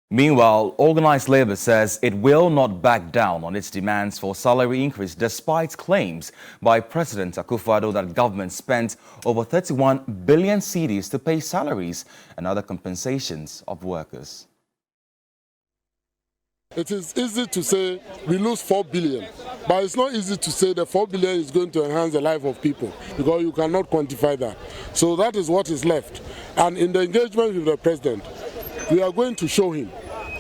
Meanwhile, Organised Labour says it will not back down on its demands for salary increase despite claims by President Akufo-Addo that government spent over 31 billion cedis to pay salaries and other compensations of workers. It is easy to say we lose 4 billion, but it's not easy to say the 4 billion is going to enhance the life of people because you cannot quantify that. So that is what is left. And in the engagement with the president, we are going to show him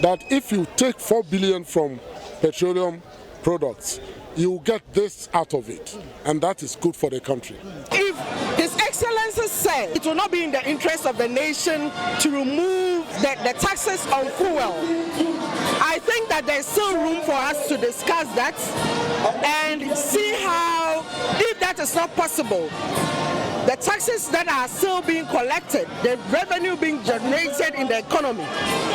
that if you take 4 billion from petroleum products, you will get this out of it, and that is good for the country. If His Excellency said it will not be in the interest of the nation to remove the taxes on fuel, I think that there's still room for us to discuss that and see how, if that is not possible, the taxes that are still being collected, the revenue being generated in the economy,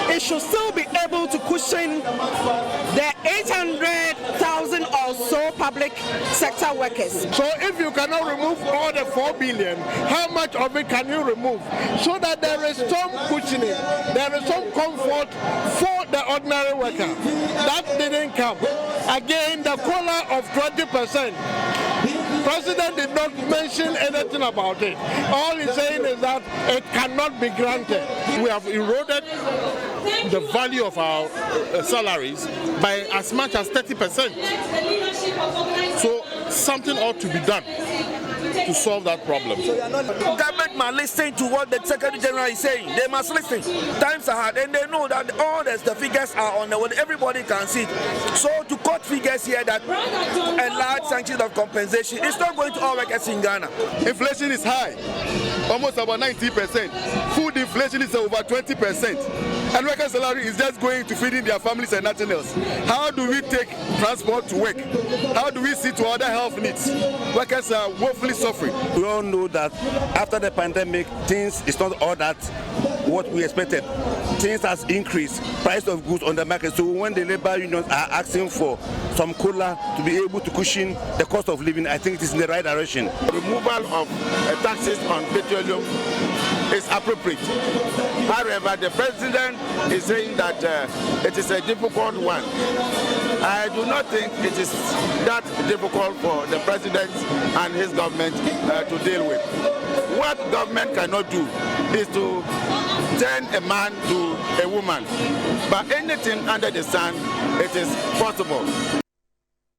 it should still be able to cushion the 800,000 or so public sector workers. So if you cannot remove all the 4 billion, how much of it can you remove? So that there is some cushioning, there is some comfort for the ordinary worker. That didn't come. Again, the COLA of 20%. President did not mention anything about it. All he's saying is that it cannot be granted. We have eroded the value of our salaries by as much as 30%. So something ought to be done to solve that problem. Government must listen to what the Secretary General is saying. They must listen. Times are hard, and they know that all the figures are on the way. Everybody can see it. So to cut figures here that a large sanction of compensation, it's not going to all workers in Ghana. Inflation is high, almost about 90%. Food inflation is over 20%. And worker salary is just going to feeding their families and nothing else. How do we take transport to work? How do we see to other health needs? Workers are woefully suffering. We all know that after the pandemic, things is not all that what we expected. Things has increased, price of goods on the market. So when the labor unions are asking for some COLA to be able to cushion the cost of living, I think it is in the right direction. Removal of taxes on petroleum is appropriate. However, the president is saying that it is a difficult one. I do not think it is that difficult for the president and his government to deal with. What government cannot do is to turn a man to a woman. But anything under the sun, it is possible.